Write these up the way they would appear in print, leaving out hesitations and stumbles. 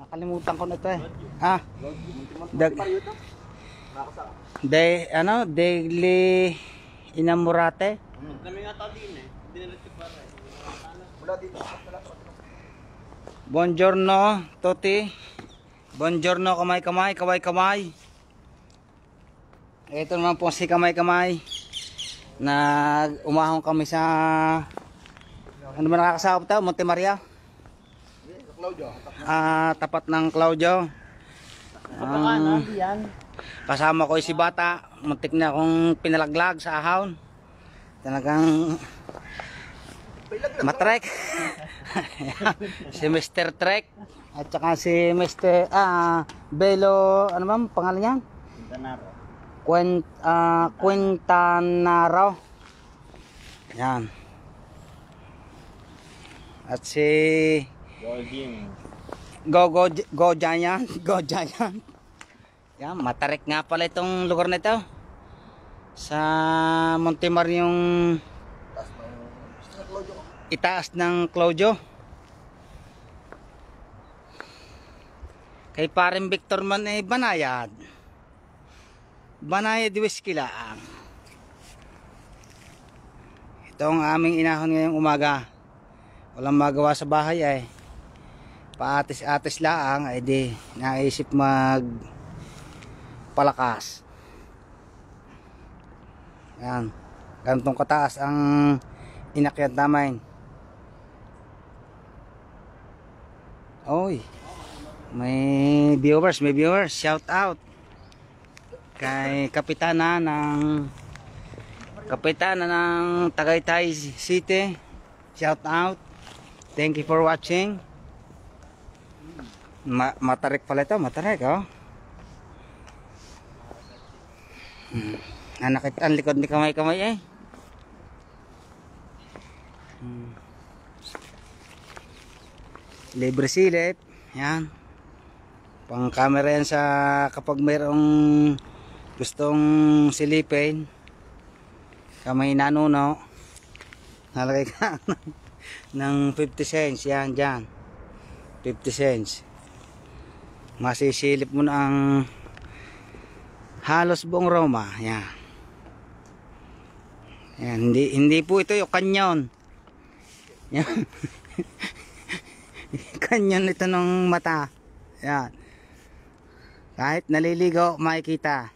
Nakalimutan ko na ito eh. Ah. Degli Inamorate. Kami nga tao din eh. Dinalit ko para eh. Buongiorno, Toti. Buongiorno, kamay-kamay, kaway-kamay. Ito naman po si kamay-kamay. Umahon kami sa ano ba nakakasakop tayo? Monte Maria? Tapat ng Claudio. Kasama ko si Bata. Muntik na akong pinalaglag sa ahon. Talagang matrek. Si Mr. Trek at saka si Mr. Belo, ano ba pangalan niya? Quintanaro. Yan. At si Go Giant. Yan, matarek nga pala itong lugar na ito. Sa Montemar yung itaas ng Claudio. Kay paring Victor man eh banayad. Banayad whiskey lang. Ito ang aming inahon ngayong umaga. Walang magawa sa bahay ay paatis-atis lang ay di naisip mag palakas. Yan, ganitong kataas ang inakyat namin. Oy, may viewers, shout out kay kapitana ng Tagaytay City. Shout out, thank you for watching. Matarik pala ito, matarik oh. Nakita ang likod ni kamay-kamay eh. Libre silip. Yan. Pang camera yan sa kapag mayroong gustong silipin. Kamay nanuno. Nalagay ka ng 50 cents. Yan dyan. 50 cents. Masisilip mo na ang halos buong Roma. Yan. Yan. Hindi po ito yung kanyon. Yan. Kanyon ito ng mata. Yan. Kahit naliligo, makikita.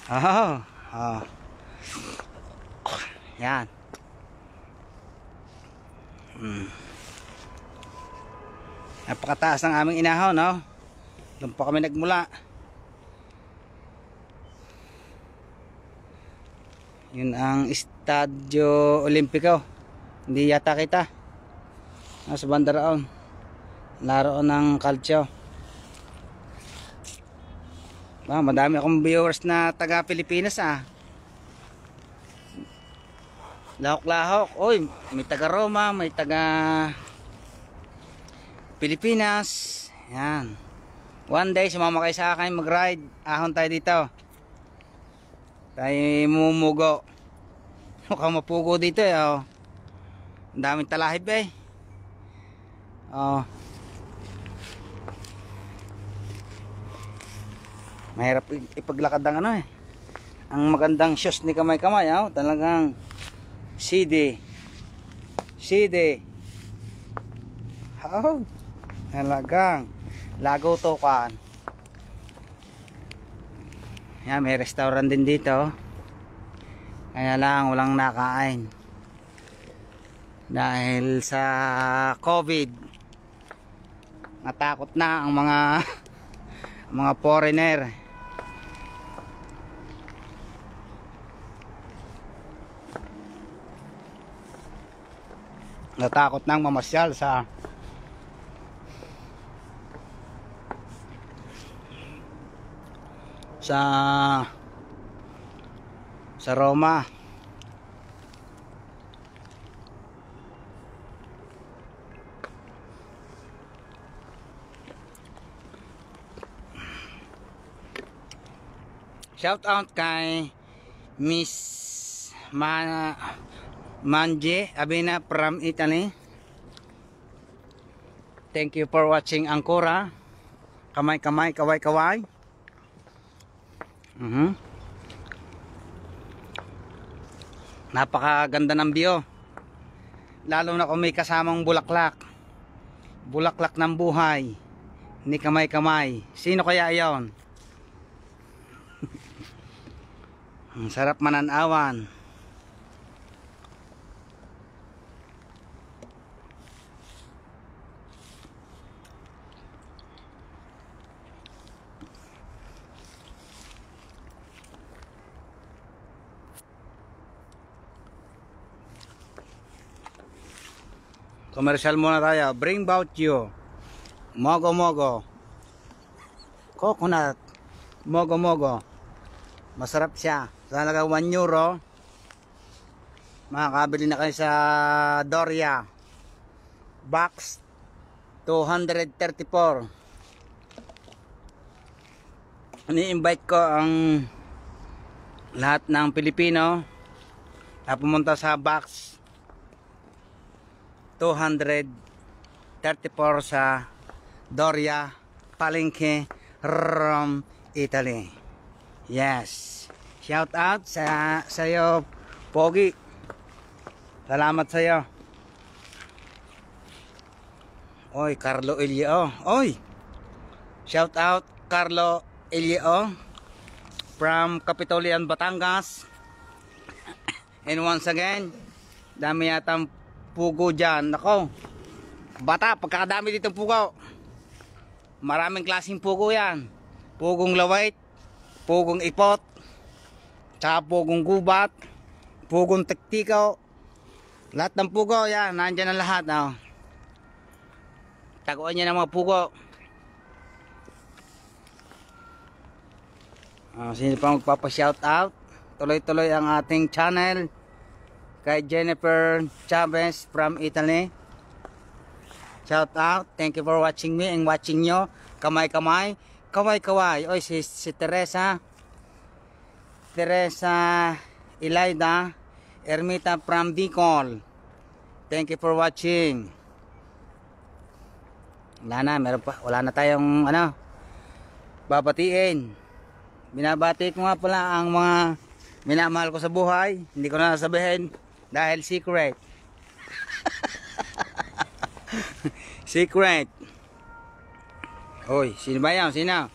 Oh. Yan. Napakataas ng aming inahon, no? Doon pa kami nagmula. Yun ang Estadio Olimpico. Hindi yata kita. Sa bandaraon. Laroon ng Calcio. Madami akong viewers na taga Pilipinas Lahok-lahok. Oy, may taga Roma, may taga Pilipinas. Yan. One day sumama kayo sa akin mag-ride. Ahon tayo dito. Tayo mumugo. Mukhang mapugo dito eh. Oh. Ang daming talahib eh. Oh. Mahirap ipaglakad ng ano eh. Ang magandang shoes ni kamay-kamay. Oh. Talagang CD. Oh. Talagang lagaw tokan. Yan, may restaurant din dito. Kaya lang walang nakain. Dahil sa COVID. Natakot na ang mga foreigner. Natakot nang mamasyal sa Roma. Shout out kay Miss Manje Abena from Italy. thank you for watching Angkora. Kamay, kamay, kaway, kaway. Napakaganda ng view. Lalo na kung may kasamang bulaklak. Bulaklak ng buhay. Ni kamay, kamay. Sino kaya yon? Ang sarap mananawan. Commercial muna tayo. Bring about you. Mogo mogo. Coconut. Mogo mogo. Masarap siya. Talaga 1 euro. Makakabili na kayo sa Doria. Box 234. Ini-invite ko ang lahat ng Pilipino na pumunta sa box 234 sa Doria, Palengke, Rome, Italy. Yes. Shout out sa iyo, Pogi. Salamat sa iyo. Oy, Carlo Elio. Oy. Shout out Carlo Elio from Capitolian, Batangas. And once again, dami yatang pugo dyan. Nako, bata, pagkakadami dito pugo. Maraming klaseng pugo yan. Pugong lawait, pugong ipot, tsaka pugong gubat, pugong tiktikaw. Lahat ng pugo yan, nandyan ang lahat. Oh. Taguan niya ng mga pugo. Sino pa magpapa-shout out? Tuloy-tuloy ang ating channel kay Jennifer Chavez from Italy. Shout out. Thank you for watching me and watching nyo. Kamay kamay. Kaway kaway. Oy, si Teresa. Teresa Ilaida Ermita from Bicol. Thank you for watching. Wala na tayong babatiin. Binabati ko nga pala ang mga minamahal ko sa buhay. Hindi ko na sabihin dahil secret. Secret. Hoy, sino ba yan? Sino?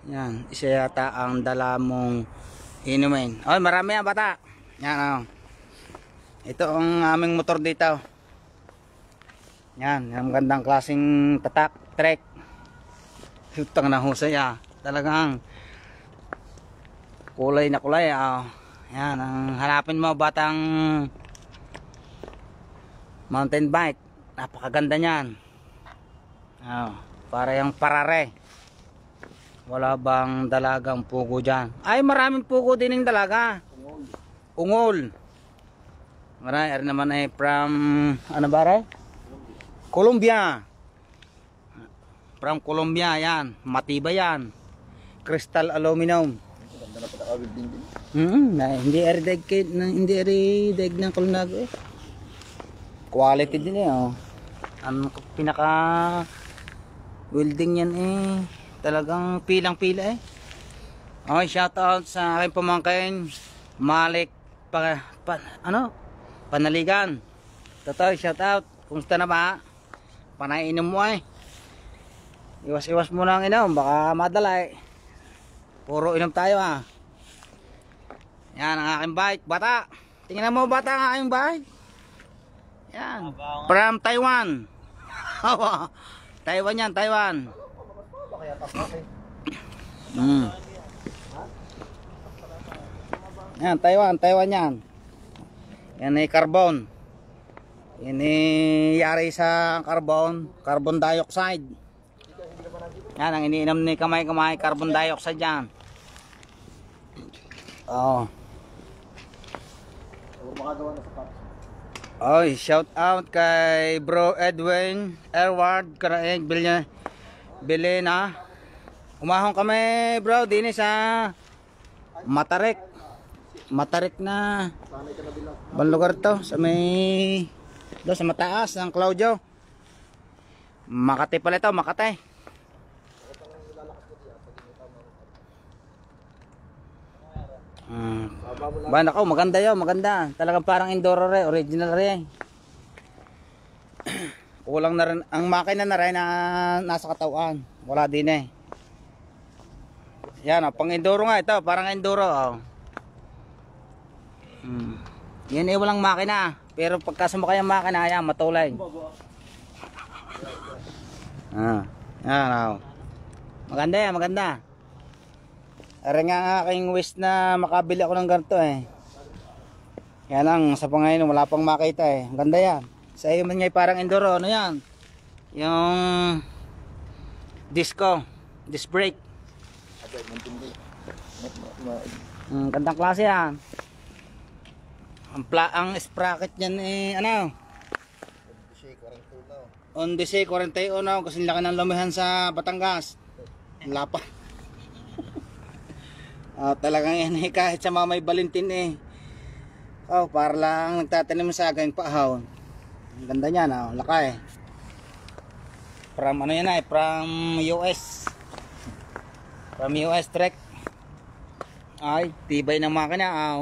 Yan, isa yata ang dala mong inumin. Hoy, marami yan bata. Yan, ito ang aming motor dito. Yan, ang gandang klaseng tatak, trek. Utang na husay Talagang kulay na kulay. Yan, ang hanapin mo batang mountain bike. Napakaganda niyan. Para yung parare. Wala bang dalagang pugo dyan? Ay, maraming pugo din yung dalaga. Ungol. Marami naman ay from ano ba rin? Colombia. From Colombia yan. Matibay yan. Crystal aluminum. Hindi erideg ng Colnago eh. Quality din eh. Ang pinaka welding yan eh. Talagang pilang-pila eh. Okay, shout out sa aking pamangkin Malik Panaligan. Totoo, shout out. Kumusta na ba? Panay inom mo eh. Iwas-iwas mo lang inom, baka madala eh. Puro inom tayo Yan ang aking bike, bata. Tingnan mo bata ang aking bike. Yan, from Taiwan. Taiwan yan, Taiwan. Yan, Taiwan yan. Yan ay carbon. Yan ay yari sa carbon dioxide. Yan ang iniinom ni kamay-kamay, carbon dioxide yan. Oy, shout out kay Bro Edwin Erward Karaeg Belena. Umahon kami bro din sa Matarik na bang lugar to sa may sa mataas ng Claudio. Makati pala ito, Makati. Ba nako, maganda 'yo, maganda. Talagang parang Enduro re, original re. Kulang na rin ang makina na rin na nasa katawan. Wala din eh. Yan, pang Enduro nga ito, parang Enduro oh. Yan eh walang makina, pero pagka sumakay ang makina, yan matulay. Yan oh. Maganda yan, maganda. Ara nga ang aking wish na makabili ako ng ganito eh. Yan lang, sa pangayon wala pang makita eh. Ang ganda yan. Sa iyo man nga parang Enduro, ano yan? Yung disc brake. Gandang klase yan. Ang sprocket niyan eh, ano? Odyssey 41 kasi laki ng lumihan sa Batangas. Lapa. Talagang yan eh, kahit sa mga may balintin eh. Para lang nagtatanim sa agawing pahaw. Ang ganda niya na, laki. From ano yan eh, from US. From US Trek. Ay, tibay ng makina.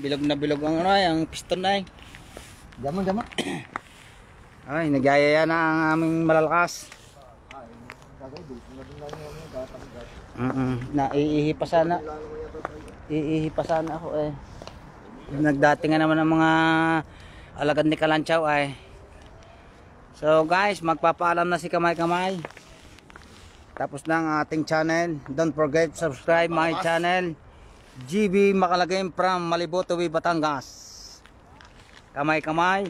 Bilog na bilog ang ano ay, ang piston na eh. Dama. Ay, nagyaya na ang aming malalakas. Iihipasan ako eh. Nagdating nga naman ang mga alagad ni Kalantsaw ay. So guys, magpapaalam na si Kamay. Tapos na ang ating channel. Don't forget subscribe my channel. GB Makalagim from Malibu to Batangas. Kamay, kaway.